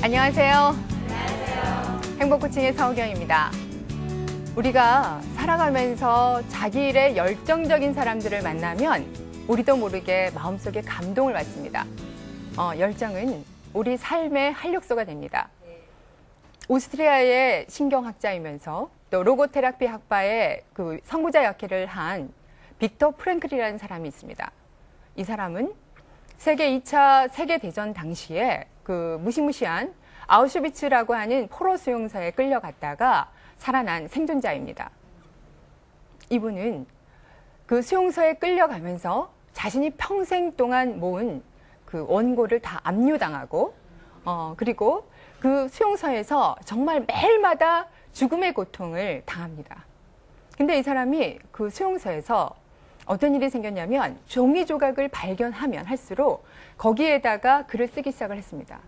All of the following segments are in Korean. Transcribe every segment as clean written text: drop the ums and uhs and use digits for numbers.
안녕하세요. 행복코칭의 서우경입니다. 우리가 살아가면서 자기 일에 열정적인 사람들을 만나면 우리도 모르게 마음속에 감동을 받습니다. 열정은 우리 삶의 활력소가 됩니다. 오스트리아의 신경학자이면서 또 로고테라피 학파의 그 선구자 역할을 한 빅터 프랭클이라는 사람이 있습니다. 이 사람은 세계 2차 세계대전 당시에 그 무시무시한 아우슈비츠라고 하는 포로 수용소에 끌려갔다가 살아난 생존자입니다. 이분은 그 수용소에 끌려가면서 자신이 평생 동안 모은 그 원고를 다 압류당하고 그리고 그 수용소에서 정말 매일마다 죽음의 고통을 당합니다. 근데 이 사람이 그 수용소에서 어떤 일이 생겼냐면 종이 조각을 발견하면 할수록 거기에다가 글을 쓰기 시작을 했습니다.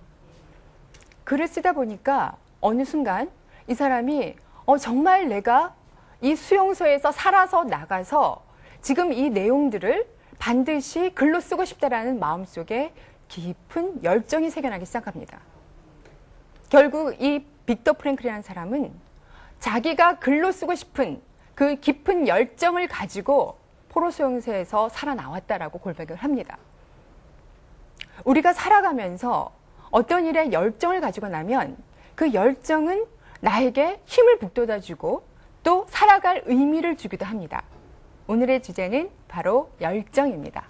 글을 쓰다 보니까 어느 순간 이 사람이 정말 내가 이 수용소에서 살아서 나가서 지금 이 내용들을 반드시 글로 쓰고 싶다라는 마음속에 깊은 열정이 새겨나기 시작합니다. 결국 이 빅터 프랭클이라는 사람은 자기가 글로 쓰고 싶은 그 깊은 열정을 가지고 포로 수용소에서 살아나왔다라고 고백을 합니다. 우리가 살아가면서 어떤 일에 열정을 가지고 나면 그 열정은 나에게 힘을 북돋아주고 또 살아갈 의미를 주기도 합니다. 오늘의 주제는 바로 열정입니다.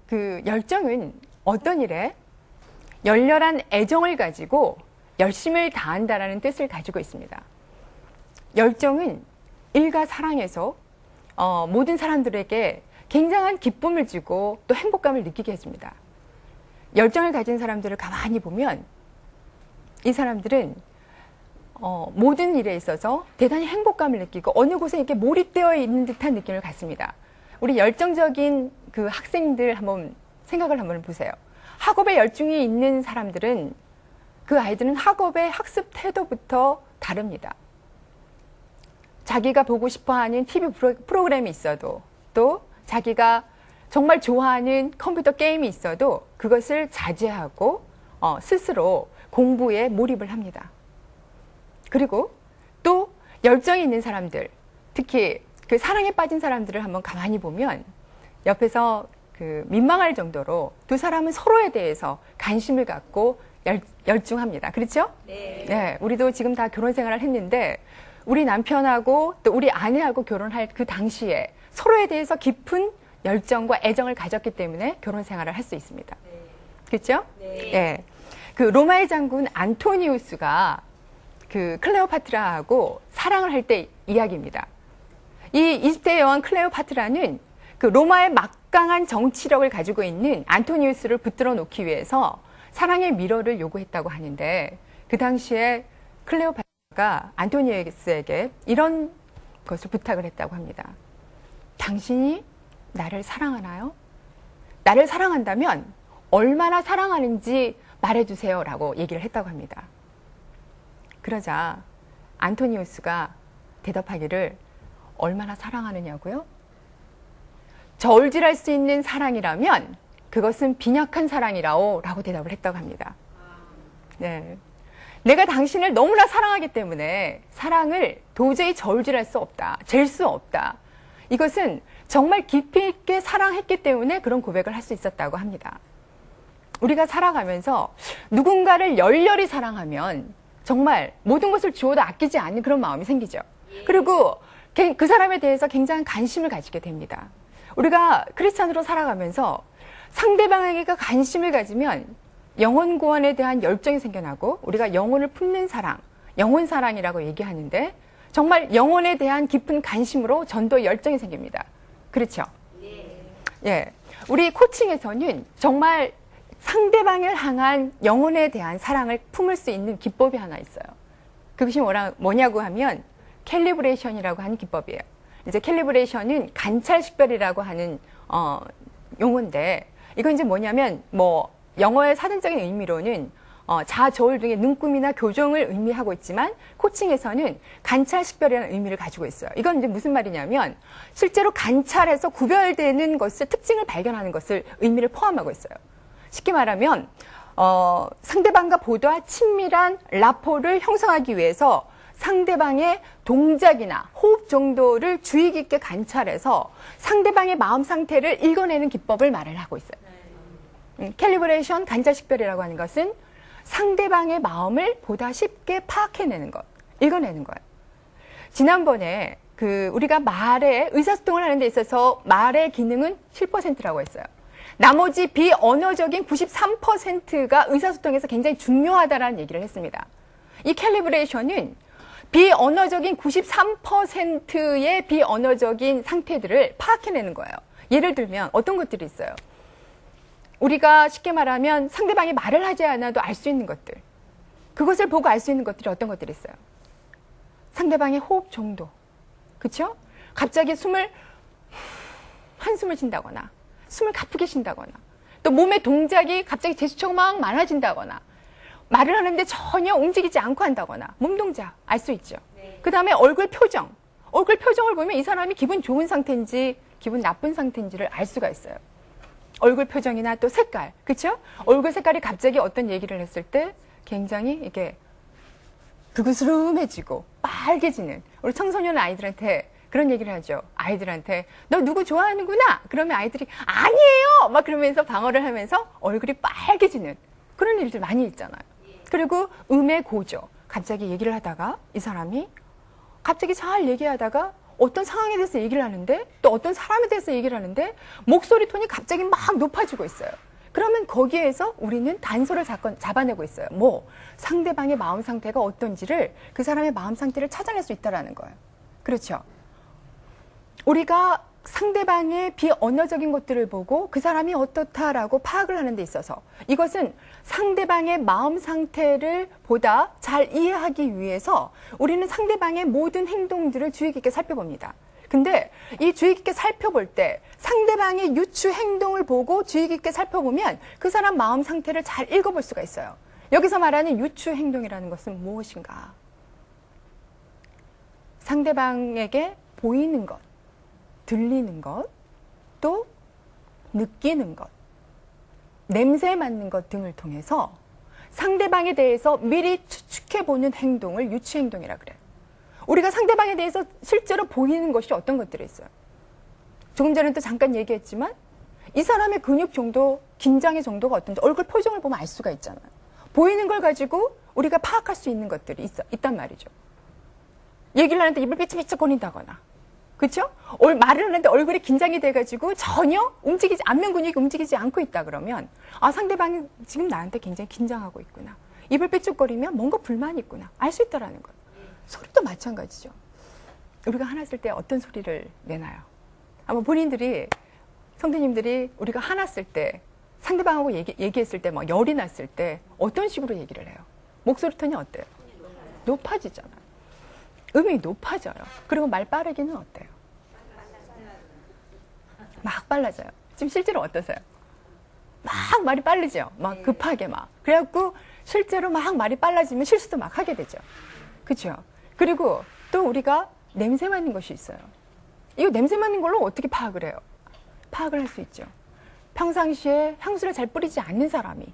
그 열정은 어떤 일에 열렬한 애정을 가지고 열심을 다한다라는 뜻을 가지고 있습니다. 열정은 일과 사랑에서 모든 사람들에게 굉장한 기쁨을 주고 또 행복감을 느끼게 해줍니다. 열정을 가진 사람들을 가만히 보면 이 사람들은 모든 일에 있어서 대단히 행복감을 느끼고 어느 곳에 이렇게 몰입되어 있는 듯한 느낌을 갖습니다. 우리 열정적인 그 학생들 한번 생각을 한번 보세요. 학업에 열중이 있는 사람들은 그 아이들은 학업의 학습 태도부터 다릅니다. 자기가 보고 싶어하는 TV 프로그램이 있어도 또 자기가 정말 좋아하는 컴퓨터 게임이 있어도 그것을 자제하고 스스로 공부에 몰입을 합니다. 그리고 또 열정이 있는 사람들, 특히 그 사랑에 빠진 사람들을 한번 가만히 보면 옆에서 그 민망할 정도로 두 사람은 서로에 대해서 관심을 갖고 열중합니다. 그렇죠? 네. 네, 우리도 지금 다 결혼 생활을 했는데 우리 남편하고 또 우리 아내하고 결혼할 그 당시에 서로에 대해서 깊은 열정과 애정을 가졌기 때문에 결혼 생활을 할 수 있습니다. 네. 그렇죠? 네. 네. 그 로마의 장군 안토니우스가 그 클레오파트라하고 사랑을 할 때 이야기입니다. 이 이집트의 여왕 클레오파트라는 그 로마의 막강한 정치력을 가지고 있는 안토니우스를 붙들어 놓기 위해서 사랑의 미러를 요구했다고 하는데 그 당시에 클레오파트라가 안토니우스에게 이런 것을 부탁을 했다고 합니다. 당신이 나를 사랑하나요? 나를 사랑한다면 얼마나 사랑하는지 말해주세요 라고 얘기를 했다고 합니다. 그러자 안토니우스가 대답하기를 얼마나 사랑하느냐고요? 저울질할 수 있는 사랑이라면 그것은 빈약한 사랑이라오 라고 대답을 했다고 합니다. 네. 내가 당신을 너무나 사랑하기 때문에 사랑을 도저히 저울질할 수 없다. 잴 수 없다. 이것은 정말 깊이 있게 사랑했기 때문에 그런 고백을 할 수 있었다고 합니다. 우리가 살아가면서 누군가를 열렬히 사랑하면 정말 모든 것을 주어도 아끼지 않는 그런 마음이 생기죠. 그리고 그 사람에 대해서 굉장한 관심을 가지게 됩니다. 우리가 크리스찬으로 살아가면서 상대방에게 관심을 가지면 영혼 구원에 대한 열정이 생겨나고 우리가 영혼을 품는 사랑, 영혼 사랑이라고 얘기하는데 정말 영혼에 대한 깊은 관심으로 전도의 열정이 생깁니다. 그렇죠? 예. 우리 코칭에서는 정말 상대방을 향한 영혼에 대한 사랑을 품을 수 있는 기법이 하나 있어요. 그것이 뭐냐고 하면 캘리브레이션이라고 하는 기법이에요. 이제 캘리브레이션은 관찰식별이라고 하는 용어인데 이건 이제 뭐냐면 영어의 사전적인 의미로는 자아 저울 등의 눈금이나 교정을 의미하고 있지만 코칭에서는 관찰 식별이라는 의미를 가지고 있어요. 이건 이제 무슨 말이냐면 실제로 관찰해서 구별되는 것을 특징을 발견하는 것을 의미를 포함하고 있어요. 쉽게 말하면 상대방과 보다 친밀한 라포를 형성하기 위해서 상대방의 동작이나 호흡 정도를 주의 깊게 관찰해서 상대방의 마음 상태를 읽어내는 기법을 말을 하고 있어요. 캘리브레이션, 관찰 식별이라고 하는 것은 상대방의 마음을 보다 쉽게 파악해내는 것, 읽어내는 거예요. 지난번에 우리가 말에 의사소통을 하는 데 있어서 말의 기능은 7%라고 했어요. 나머지 비언어적인 93%가 의사소통에서 굉장히 중요하다라는 얘기를 했습니다. 이 캘리브레이션은 비언어적인 93%의 비언어적인 상태들을 파악해내는 거예요. 예를 들면 어떤 것들이 있어요? 우리가 쉽게 말하면 상대방이 말을 하지 않아도 알 수 있는 것들. 그것을 보고 알 수 있는 것들이 어떤 것들이 있어요? 상대방의 호흡 정도. 그렇죠? 갑자기 한숨을 쉰다거나 숨을 가쁘게 쉰다거나 또 몸의 동작이 갑자기 제스처가 막 많아진다거나 말을 하는데 전혀 움직이지 않고 한다거나 몸 동작 알 수 있죠. 그 다음에 얼굴 표정을 보면 이 사람이 기분 좋은 상태인지 기분 나쁜 상태인지를 알 수가 있어요. 얼굴 표정이나 또 색깔, 그렇죠? 얼굴 색깔이 갑자기 어떤 얘기를 했을 때 굉장히 이게 그구스름해지고 빨개지는 우리 청소년 아이들한테 그런 얘기를 하죠. 아이들한테 너 누구 좋아하는구나. 그러면 아이들이 아니에요. 막 그러면서 방어를 하면서 얼굴이 빨개지는 그런 일들 많이 있잖아요. 그리고 음의 고조. 갑자기 얘기를 하다가 이 사람이 갑자기 잘 얘기하다가 어떤 상황에 대해서 얘기를 하는데 또 어떤 사람에 대해서 얘기를 하는데 목소리 톤이 갑자기 막 높아지고 있어요. 그러면 거기에서 우리는 단서를 잡아내고 있어요. 상대방의 마음 상태가 어떤지를 그 사람의 마음 상태를 찾아낼 수 있다는 거예요. 그렇죠? 우리가 상대방의 비언어적인 것들을 보고 그 사람이 어떻다라고 파악을 하는 데 있어서 이것은 상대방의 마음 상태를 보다 잘 이해하기 위해서 우리는 상대방의 모든 행동들을 주의 깊게 살펴봅니다. 근데 이 주의 깊게 살펴볼 때 상대방의 유추 행동을 보고 주의 깊게 살펴보면 그 사람 마음 상태를 잘 읽어볼 수가 있어요. 여기서 말하는 유추 행동이라는 것은 무엇인가? 상대방에게 보이는 것, 들리는 것, 또 느끼는 것, 냄새 맡는 것 등을 통해서 상대방에 대해서 미리 추측해보는 행동을 유추행동이라 그래요. 우리가 상대방에 대해서 실제로 보이는 것이 어떤 것들이 있어요. 조금 전에도 잠깐 얘기했지만 이 사람의 근육 정도, 긴장의 정도가 어떤지 얼굴 표정을 보면 알 수가 있잖아요. 보이는 걸 가지고 우리가 파악할 수 있는 것들이 있단 말이죠. 얘기를 하는데 입을 삐쩍삐쩍거린다거나 그렇죠? 말을 하는데 얼굴이 긴장이 돼가지고 전혀 안면 근육이 움직이지 않고 있다 그러면 상대방이 지금 나한테 굉장히 긴장하고 있구나. 입을 삐쩍거리면 뭔가 불만이 있구나. 알 수 있다라는 거예요. 소리도 마찬가지죠. 우리가 화났을 때 어떤 소리를 내나요? 아마 본인들이 성도님들이 우리가 화났을 때 상대방하고 얘기했을 때 열이 났을 때 어떤 식으로 얘기를 해요? 목소리 톤이 어때요? 높아지잖아요. 음이 높아져요. 그리고 말 빠르기는 어때요? 막 빨라져요. 지금 실제로 어떠세요? 막 말이 빠르죠? 막 급하게 막. 그래갖고 실제로 막 말이 빨라지면 실수도 막 하게 되죠. 그렇죠? 그리고 또 우리가 냄새 맡는 것이 있어요. 이거 냄새 맡는 걸로 어떻게 파악을 해요? 파악을 할 수 있죠. 평상시에 향수를 잘 뿌리지 않는 사람이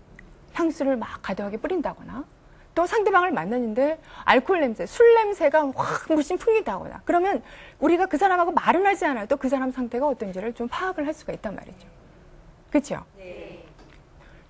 향수를 막 과도하게 뿌린다거나 또 상대방을 만났는데 알코올 냄새, 술 냄새가 확 물씬 풍기다거나 그러면 우리가 그 사람하고 말은 하지 않아도 그 사람 상태가 어떤지를 좀 파악을 할 수가 있단 말이죠. 그렇죠? 네.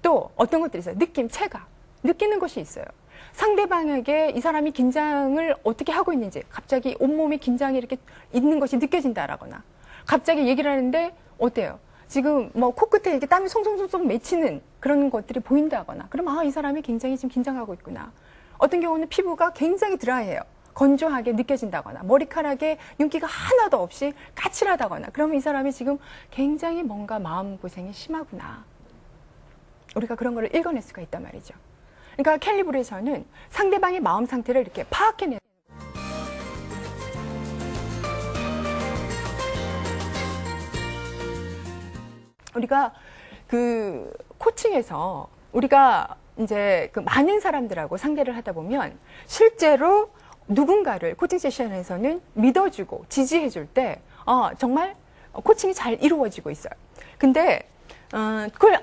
또 어떤 것들이 있어요. 느낌, 체감. 느끼는 것이 있어요. 상대방에게 이 사람이 긴장을 어떻게 하고 있는지 갑자기 온몸에 긴장이 이렇게 있는 것이 느껴진다라거나 갑자기 얘기를 하는데 어때요? 지금 코끝에 이렇게 땀이 송송송송 맺히는 그런 것들이 보인다거나 그럼 이 사람이 굉장히 지금 긴장하고 있구나. 어떤 경우는 피부가 굉장히 드라이해요. 건조하게 느껴진다거나 머리카락에 윤기가 하나도 없이 까칠하다거나 그러면 이 사람이 지금 굉장히 뭔가 마음고생이 심하구나. 우리가 그런 거를 읽어낼 수가 있단 말이죠. 그러니까 캘리브레이션은 상대방의 마음 상태를 이렇게 파악해내는 우리가 그 코칭에서 우리가 이제 그 많은 사람들하고 상대를 하다 보면 실제로 누군가를 코칭 세션에서는 믿어주고 지지해줄 때 정말 코칭이 잘 이루어지고 있어요. 근데 그걸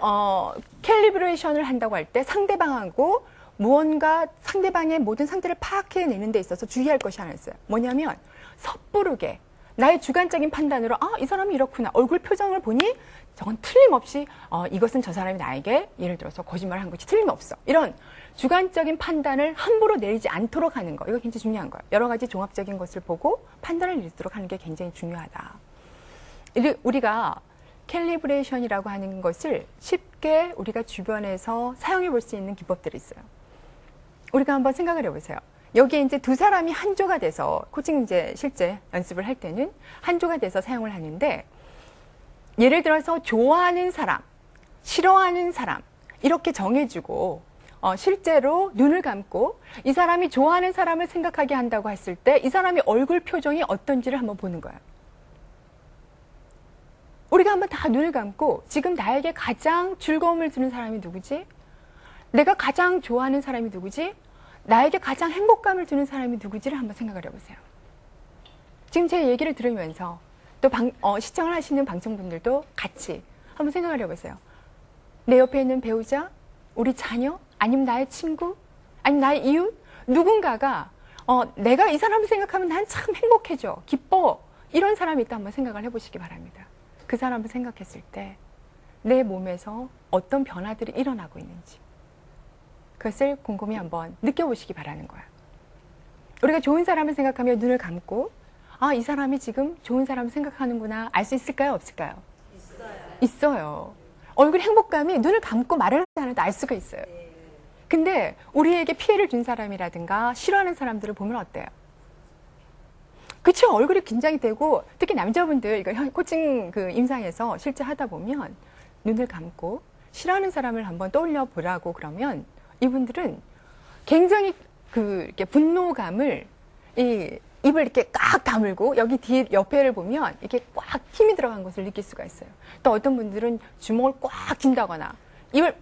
캘리브레이션을 한다고 할 때 상대방하고 무언가 상대방의 모든 상태를 파악해내는 데 있어서 주의할 것이 하나 있어요. 뭐냐면 섣부르게 나의 주관적인 판단으로 이 사람이 이렇구나. 얼굴 표정을 보니 저건 틀림없이 이것은 저 사람이 나에게 예를 들어서 거짓말을 한 것이 틀림없어. 이런 주관적인 판단을 함부로 내리지 않도록 하는 거. 이거 굉장히 중요한 거예요. 여러 가지 종합적인 것을 보고 판단을 내리도록 하는 게 굉장히 중요하다. 우리가 캘리브레이션이라고 하는 것을 쉽게 우리가 주변에서 사용해 볼 수 있는 기법들이 있어요. 우리가 한번 생각을 해보세요. 여기에 이제 두 사람이 한조가 돼서 코칭 이제 실제 연습을 할 때는 한조가 돼서 사용을 하는데 예를 들어서 좋아하는 사람, 싫어하는 사람 이렇게 정해주고 실제로 눈을 감고 이 사람이 좋아하는 사람을 생각하게 한다고 했을 때 이 사람의 얼굴 표정이 어떤지를 한번 보는 거예요. 우리가 한번 다 눈을 감고 지금 나에게 가장 즐거움을 주는 사람이 누구지? 내가 가장 좋아하는 사람이 누구지? 나에게 가장 행복감을 주는 사람이 누구지를 한번 생각을 해보세요. 지금 제 얘기를 들으면서 또 시청을 하시는 방청분들도 같이 한번 생각을 해보세요. 내 옆에 있는 배우자, 우리 자녀, 아니면 나의 친구, 아니면 나의 이웃, 누군가가 내가 이 사람을 생각하면 난 참 행복해져, 기뻐, 이런 사람이 있다 한번 생각을 해보시기 바랍니다. 그 사람을 생각했을 때 내 몸에서 어떤 변화들이 일어나고 있는지 그것을 곰곰이 한번 느껴보시기 바라는 거야. 우리가 좋은 사람을 생각하며 눈을 감고 이 사람이 지금 좋은 사람을 생각하는구나 알 수 있을까요? 없을까요? 있어요. 얼굴 행복감이 눈을 감고 말을 하지 않아도 알 수가 있어요. 근데 우리에게 피해를 준 사람이라든가 싫어하는 사람들을 보면 어때요? 그쵸? 얼굴이 긴장이 되고 특히 남자분들 코칭 그 임상에서 실제 하다 보면 눈을 감고 싫어하는 사람을 한번 떠올려 보라고 그러면 이분들은 굉장히 이렇게 분노감을 입을 이렇게 꽉 다물고 여기 옆에를 보면 이렇게 꽉 힘이 들어간 것을 느낄 수가 있어요. 또 어떤 분들은 주먹을 꽉 쥔다거나 입을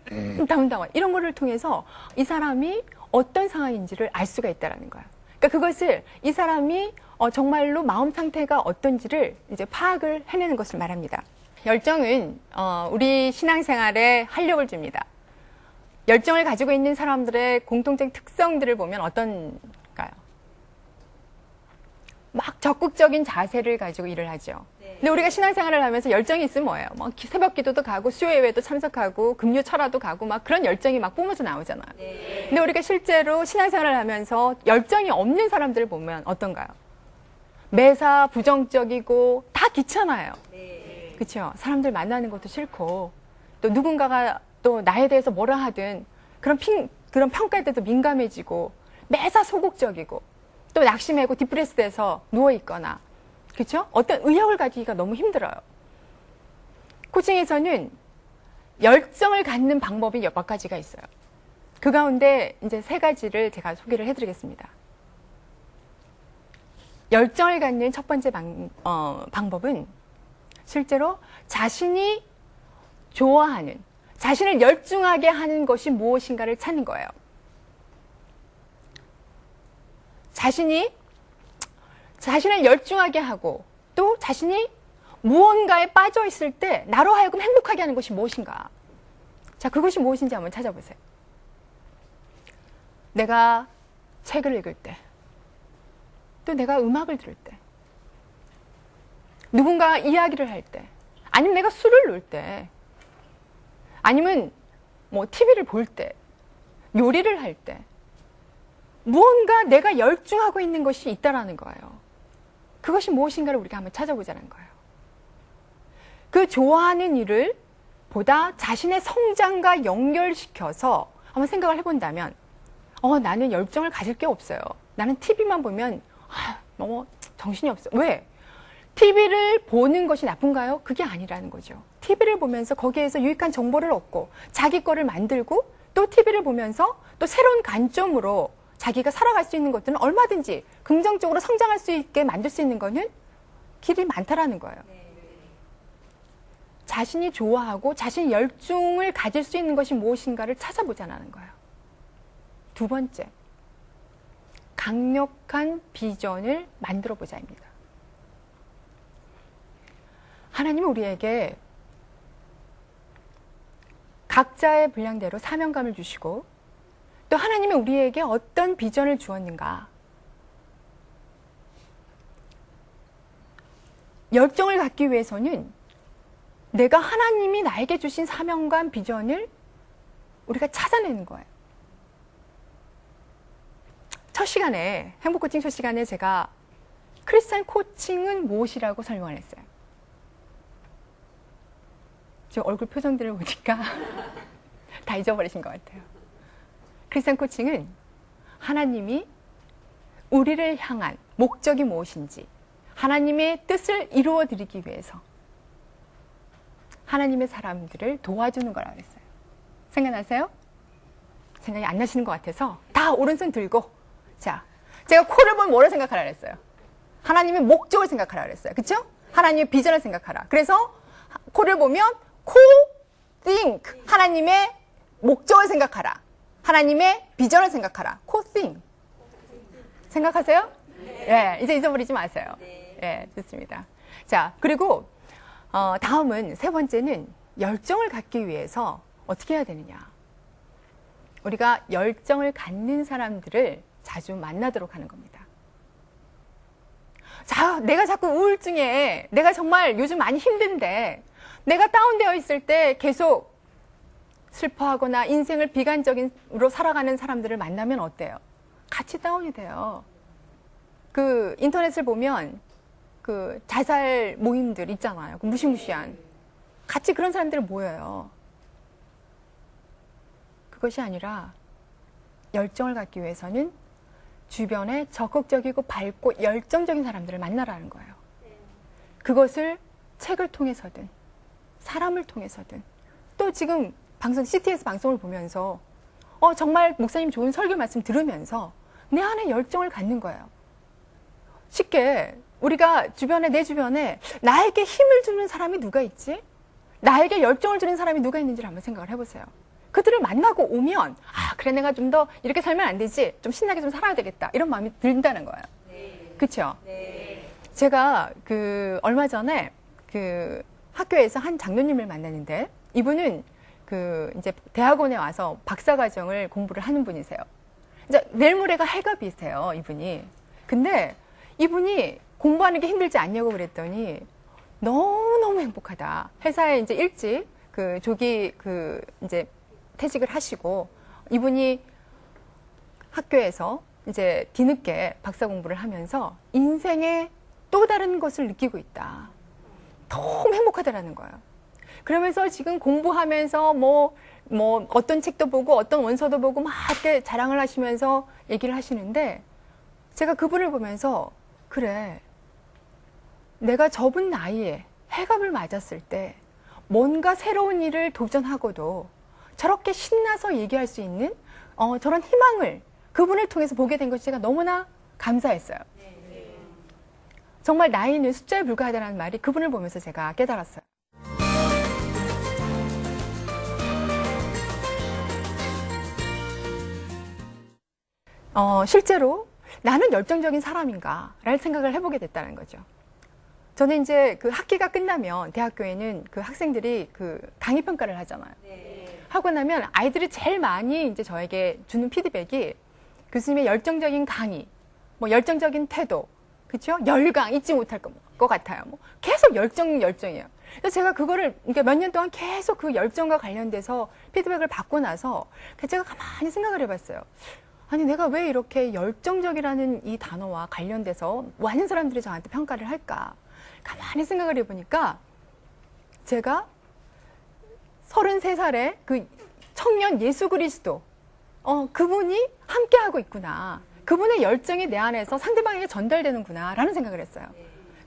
다문다거나 이런 거를 통해서 이 사람이 어떤 상황인지를 알 수가 있다라는 거야. 그러니까 그것을 이 사람이 정말로 마음 상태가 어떤지를 이제 파악을 해내는 것을 말합니다. 열정은 우리 신앙생활에 활력을 줍니다. 열정을 가지고 있는 사람들의 공통적인 특성들을 보면 어떤가요? 막 적극적인 자세를 가지고 일을 하죠. 근데 우리가 신앙생활을 하면서 열정이 있으면 뭐예요? 막 새벽 기도도 가고 수요예배도 참석하고 금요 철화도 가고 막 그런 열정이 막 뿜어져 나오잖아요. 근데 우리가 실제로 신앙생활을 하면서 열정이 없는 사람들을 보면 어떤가요? 매사 부정적이고 다 귀찮아요. 그렇죠? 사람들 만나는 것도 싫고 또 누군가가 또 나에 대해서 뭐라 하든 그런 평가에 대해서 민감해지고 매사 소극적이고 또 낙심하고 디프레스돼서 누워있거나 그렇죠? 어떤 의욕을 가지기가 너무 힘들어요. 코칭에서는 열정을 갖는 방법이 몇 가지가 있어요. 그 가운데 이제 3가지를 제가 소개를 해드리겠습니다. 열정을 갖는 첫 번째 방법은 실제로 자신이 좋아하는, 자신을 열중하게 하는 것이 무엇인가를 찾는 거예요. 자신을 열중하게 하고 또 자신이 무언가에 빠져 있을 때 나로 하여금 행복하게 하는 것이 무엇인가. 자, 그것이 무엇인지 한번 찾아보세요. 내가 책을 읽을 때, 또 내가 음악을 들을 때, 누군가 이야기를 할 때, 아니면 내가 술을 놓을 때, 아니면 뭐 TV를 볼 때, 요리를 할 때, 무언가 내가 열중하고 있는 것이 있다라는 거예요. 그것이 무엇인가를 우리가 한번 찾아보자는 거예요. 그 좋아하는 일을 보다 자신의 성장과 연결시켜서 한번 생각을 해본다면 나는 열정을 가질 게 없어요. 나는 TV만 보면 너무 정신이 없어. 왜? TV를 보는 것이 나쁜가요? 그게 아니라는 거죠. TV를 보면서 거기에서 유익한 정보를 얻고 자기 거를 만들고 또 TV를 보면서 또 새로운 관점으로 자기가 살아갈 수 있는 것들은 얼마든지 긍정적으로 성장할 수 있게 만들 수 있는 거는 길이 많다라는 거예요. 자신이 좋아하고 자신이 열중을 가질 수 있는 것이 무엇인가를 찾아보자는 거예요. 두 번째, 강력한 비전을 만들어 보자입니다. 하나님은 우리에게 각자의 분량대로 사명감을 주시고 또 하나님은 우리에게 어떤 비전을 주었는가, 열정을 갖기 위해서는 내가 하나님이 나에게 주신 사명감, 비전을 우리가 찾아내는 거예요. 첫 시간에, 행복코칭 첫 시간에 제가 크리스찬 코칭은 무엇이라고 설명을 했어요. 저 얼굴 표정들을 보니까 다 잊어버리신 것 같아요. 크리스찬 코칭은 하나님이 우리를 향한 목적이 무엇인지, 하나님의 뜻을 이루어 드리기 위해서 하나님의 사람들을 도와주는 거라고 했어요. 생각나세요? 생각이 안 나시는 것 같아서 다 오른손 들고, 자, 제가 코를 보면 뭐를 생각하라 그랬어요? 하나님의 목적을 생각하라 그랬어요. 그쵸? 하나님의 비전을 생각하라. 그래서 코를 보면 코, think, 하나님의 목적을 생각하라. 하나님의 비전을 생각하라. 코, think. 생각하세요? 네, 이제 잊어버리지 마세요. 네, 좋습니다. 자, 그리고 다음은, 세 번째는 열정을 갖기 위해서 어떻게 해야 되느냐. 우리가 열정을 갖는 사람들을 자주 만나도록 하는 겁니다. 자, 내가 자꾸 우울증에, 내가 정말 요즘 많이 힘든데, 내가 다운되어 있을 때 계속 슬퍼하거나 인생을 비관적으로 살아가는 사람들을 만나면 어때요? 같이 다운이 돼요. 그 인터넷을 보면 그 자살 모임들 있잖아요. 그 무시무시한. 같이 그런 사람들 모여요. 그것이 아니라 열정을 갖기 위해서는 주변에 적극적이고 밝고 열정적인 사람들을 만나라는 거예요. 그것을 책을 통해서든 사람을 통해서든, 또 지금 방송, CTS 방송을 보면서 정말 목사님 좋은 설교 말씀 들으면서 내 안에 열정을 갖는 거예요. 쉽게 우리가 주변에, 내 주변에 나에게 힘을 주는 사람이 누가 있지? 나에게 열정을 주는 사람이 누가 있는지를 한번 생각을 해보세요. 그들을 만나고 오면, 아, 그래, 내가 좀 더 이렇게 살면 안 되지, 좀 신나게 좀 살아야 되겠다, 이런 마음이 든다는 거예요. 네. 그쵸? 네. 제가 얼마 전에 학교에서 한 장로님을 만났는데, 이분은 이제 대학원에 와서 박사과정을 공부를 하는 분이세요. 이제 내일 모레가 해가 비세요, 이분이. 근데 이분이 공부하는 게 힘들지 않냐고 그랬더니 너무너무 행복하다. 회사에 이제 일찍 조기 이제 퇴직을 하시고, 이분이 학교에서 이제 뒤늦게 박사 공부를 하면서 인생의 또 다른 것을 느끼고 있다. 너무 행복하다라는 거예요. 그러면서 지금 공부하면서 뭐 어떤 책도 보고 어떤 원서도 보고 막 이렇게 자랑을 하시면서 얘기를 하시는데, 제가 그분을 보면서, 그래, 내가 접은 나이에 해갑을 맞았을 때 뭔가 새로운 일을 도전하고도 저렇게 신나서 얘기할 수 있는 저런 희망을 그분을 통해서 보게 된 것이 제가 너무나 감사했어요. 정말 나이는 숫자에 불과하다는 말이 그분을 보면서 제가 깨달았어요. 실제로 나는 열정적인 사람인가 라는 생각을 해보게 됐다는 거죠. 저는 이제 그 학기가 끝나면 대학교에는 그 학생들이 강의 평가를 하잖아요. 하고 나면 아이들이 제일 많이 이제 저에게 주는 피드백이 교수님의 열정적인 강의, 뭐 열정적인 태도, 그렇죠? 열강 잊지 못할 것 같아요. 뭐 계속 열정이에요. 그래서 제가 그거를 그러니까 몇 년 동안 계속 그 열정과 관련돼서 피드백을 받고 나서 제가 가만히 생각을 해봤어요. 아니, 내가 왜 이렇게 열정적이라는 이 단어와 관련돼서 많은 사람들이 저한테 평가를 할까? 가만히 생각을 해보니까 제가 33살에 그 청년 예수 그리스도, 그분이 함께하고 있구나. 그분의 열정이 내 안에서 상대방에게 전달되는구나 라는 생각을 했어요.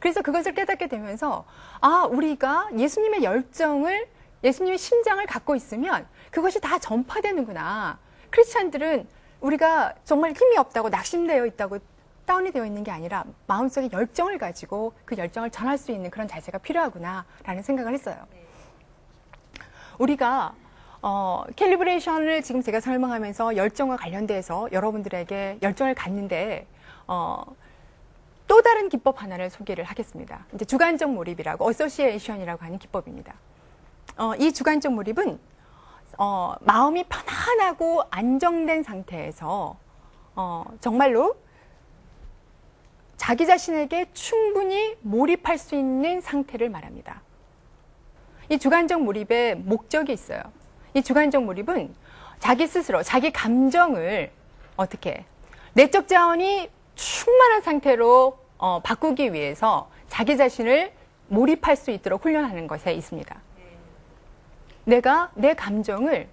그래서 그것을 깨닫게 되면서, 아, 우리가 예수님의 열정을, 예수님의 심장을 갖고 있으면 그것이 다 전파되는구나. 크리스찬들은 우리가 정말 힘이 없다고, 낙심되어 있다고 다운이 되어 있는 게 아니라 마음속에 열정을 가지고 그 열정을 전할 수 있는 그런 자세가 필요하구나 라는 생각을 했어요. 우리가 캘리브레이션을 지금 제가 설명하면서 열정과 관련돼서 여러분들에게 열정을 갖는데, 또 다른 기법 하나를 소개를 하겠습니다. 이제 주관적 몰입이라고, 어소시에이션이라고 하는 기법입니다. 이 주관적 몰입은, 마음이 편안하고 안정된 상태에서, 정말로 자기 자신에게 충분히 몰입할 수 있는 상태를 말합니다. 이 주관적 몰입의 목적이 있어요. 이 주관적 몰입은 자기 스스로, 자기 감정을 어떻게, 내적 자원이 충만한 상태로 바꾸기 위해서 자기 자신을 몰입할 수 있도록 훈련하는 것에 있습니다. 내가 내 감정을,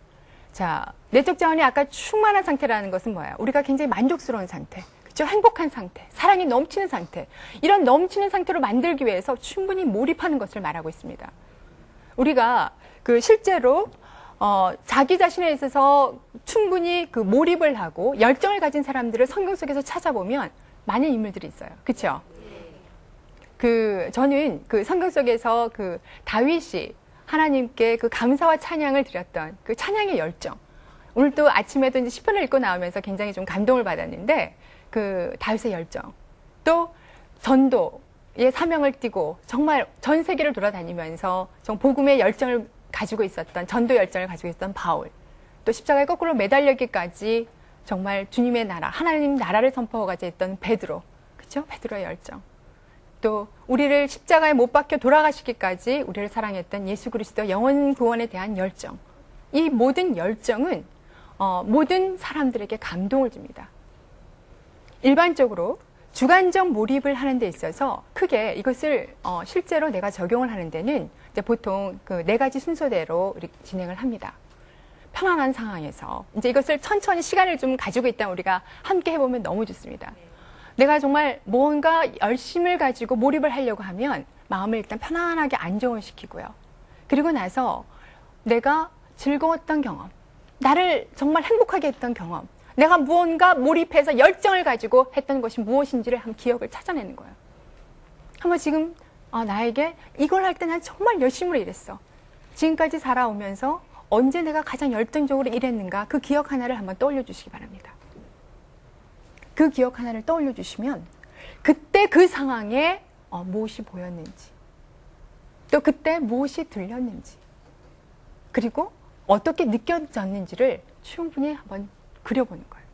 자, 내적 자원이 아까 충만한 상태라는 것은 뭐야? 우리가 굉장히 만족스러운 상태, 그렇죠? 행복한 상태, 사랑이 넘치는 상태, 이런 넘치는 상태로 만들기 위해서 충분히 몰입하는 것을 말하고 있습니다. 우리가 실제로 자기 자신에 있어서 충분히 그 몰입을 하고 열정을 가진 사람들을 성경 속에서 찾아보면 많은 인물들이 있어요. 그렇죠? 저는 성경 속에서 다윗이 하나님께 감사와 찬양을 드렸던 그 찬양의 열정. 오늘 또 아침에도 이제 시편을 읽고 나오면서 굉장히 좀 감동을 받았는데, 다윗의 열정. 또 전도의 사명을 띠고 정말 전 세계를 돌아다니면서 복음의 열정을 가지고 있었던, 전도 열정을 가지고 있었던 바울. 또 십자가에 거꾸로 매달리기까지 정말 주님의 나라, 하나님 나라를 선포하고자 했던 베드로. 그렇죠? 베드로의 열정. 또 우리를 십자가에 못 박혀 돌아가시기까지 우리를 사랑했던 예수 그리스도 영원 구원에 대한 열정. 이 모든 열정은 모든 사람들에게 감동을 줍니다. 일반적으로 주관적 몰입을 하는 데 있어서 크게 이것을 실제로 내가 적용을 하는 데는 이제 보통 4가지 순서대로 진행을 합니다. 편안한 상황에서 이제 이것을 천천히 시간을 좀 가지고 있다면 우리가 함께 해보면 너무 좋습니다. 내가 정말 뭔가 열심을 가지고 몰입을 하려고 하면 마음을 일단 편안하게 안정을 시키고요. 그리고 나서 내가 즐거웠던 경험, 나를 정말 행복하게 했던 경험, 내가 무언가 몰입해서 열정을 가지고 했던 것이 무엇인지를 한 기억을 찾아내는 거예요. 한번 지금 나에게 이걸 할 때 난 정말 열심으로 일했어. 지금까지 살아오면서 언제 내가 가장 열정적으로 일했는가, 그 기억 하나를 한번 떠올려 주시기 바랍니다. 그 기억 하나를 떠올려 주시면 그때 그 상황에 무엇이 보였는지, 또 그때 무엇이 들렸는지, 그리고 어떻게 느껴졌는지를 충분히 한번 그려보는 거예요.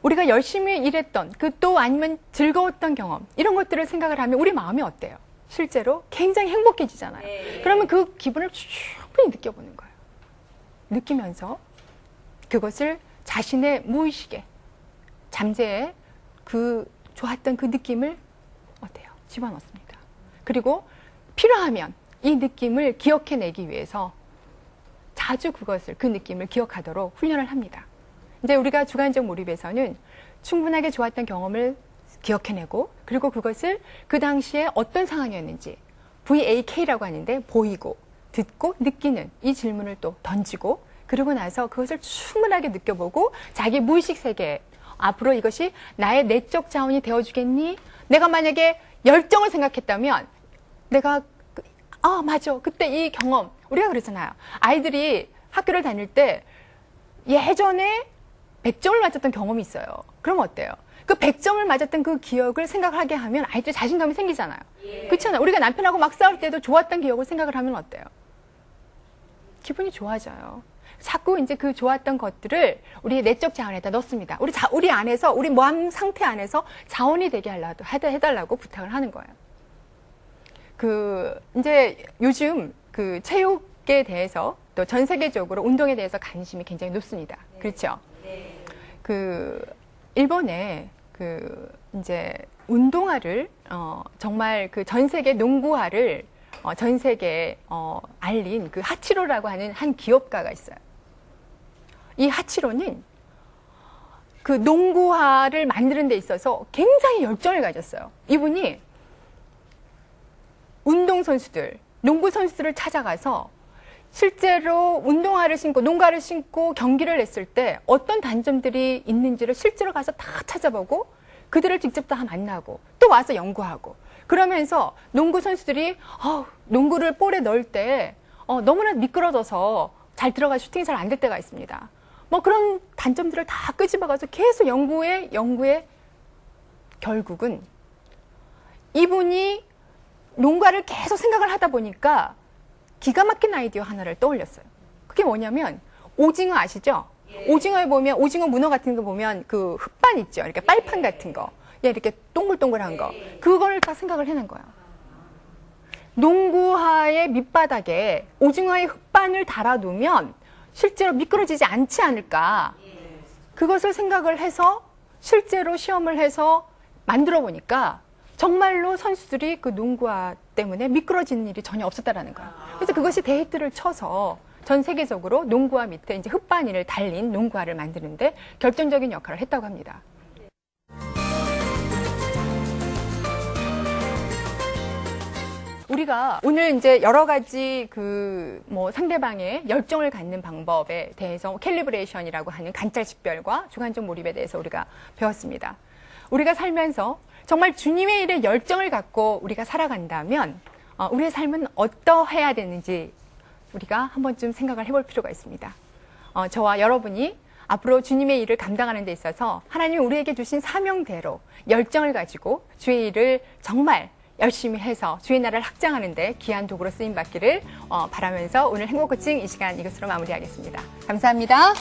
우리가 열심히 일했던 또 아니면 즐거웠던 경험, 이런 것들을 생각을 하면 우리 마음이 어때요? 실제로 굉장히 행복해지잖아요. 네. 그러면 그 기분을 충분히 느껴보는 거예요. 느끼면서 그것을 자신의 무의식에, 잠재에 좋았던 그 느낌을 어때요? 집어넣습니다. 그리고 필요하면 이 느낌을 기억해내기 위해서 자주 그 느낌을 기억하도록 훈련을 합니다. 이제 우리가 주관적 몰입에서는 충분하게 좋았던 경험을 기억해내고, 그리고 그것을 그 당시에 어떤 상황이었는지, VAK라고 하는데 보이고, 듣고, 느끼는 이 질문을 또 던지고, 그러고 나서 그것을 충분하게 느껴보고 자기 무의식 세계에 앞으로 이것이 나의 내적 자원이 되어주겠니? 내가 만약에 열정을 생각했다면 내가 맞아, 그때 이 경험, 우리가 그러잖아요. 아이들이 학교를 다닐 때 예전에 100점을 맞았던 경험이 있어요. 그럼 어때요? 그 100점을 맞았던 그 기억을 생각하게 하면 아이들이 자신감이 생기잖아요. 예. 그렇잖아요. 우리가 남편하고 막 싸울 때도 좋았던 기억을 생각을 하면 어때요? 기분이 좋아져요. 자꾸 이제 그 좋았던 것들을 우리 내적 자원에다 넣습니다. 우리 안에서, 우리 마음 상태 안에서 자원이 되게 해달라고 부탁을 하는 거예요. 이제 요즘 체육에 대해서 또 전 세계적으로 운동에 대해서 관심이 굉장히 높습니다. 네. 그렇죠? 네. 일본에 이제 운동화를, 정말 전 세계 농구화를 전 세계에 알린 하치로라고 하는 한 기업가가 있어요. 이 하치로는 농구화를 만드는 데 있어서 굉장히 열정을 가졌어요. 이분이 운동선수들, 농구선수들을 찾아가서 실제로 운동화를 신고, 농구화를 신고 경기를 했을 때 어떤 단점들이 있는지를 실제로 가서 다 찾아보고 그들을 직접 다 만나고 또 와서 연구하고, 그러면서 농구 선수들이 농구를 볼에 넣을 때 너무나 미끄러져서 잘 들어가 슈팅이 잘 안 될 때가 있습니다. 뭐 그런 단점들을 다 끄집어가서 계속 연구에 결국은 이분이 농가를 계속 생각을 하다 보니까 기가 막힌 아이디어 하나를 떠올렸어요. 그게 뭐냐면 오징어 아시죠? 오징어에 보면 오징어 문어 같은 거 보면 그 흙반 있죠. 이렇게 빨판 같은 거. 이렇게 동글동글한 거. 그걸 딱 생각을 해낸 거예요. 농구화의 밑바닥에 오징어의 흙반을 달아두면 실제로 미끄러지지 않지 않을까. 그것을 생각을 해서 실제로 시험을 해서 만들어 보니까 정말로 선수들이 그 농구화 때문에 미끄러지는 일이 전혀 없었다라는 거예요. 그래서 그것이 데이트를 쳐서 전 세계적으로 농구화 밑에 이제 흙바니를 달린 농구화를 만드는데 결정적인 역할을 했다고 합니다. 우리가 오늘 이제 여러 가지 상대방의 열정을 갖는 방법에 대해서 캘리브레이션이라고 하는 관찰 식별과 주관적 몰입에 대해서 우리가 배웠습니다. 우리가 살면서 정말 주님의 일에 열정을 갖고 우리가 살아간다면 우리의 삶은 어떠해야 되는지 우리가 한 번쯤 생각을 해볼 필요가 있습니다. 저와 여러분이 앞으로 주님의 일을 감당하는 데 있어서 하나님이 우리에게 주신 사명대로 열정을 가지고 주의 일을 정말 열심히 해서 주의 나라를 확장하는 데 귀한 도구로 쓰임받기를 바라면서 오늘 행복 코칭 이 시간 이것으로 마무리하겠습니다. 감사합니다.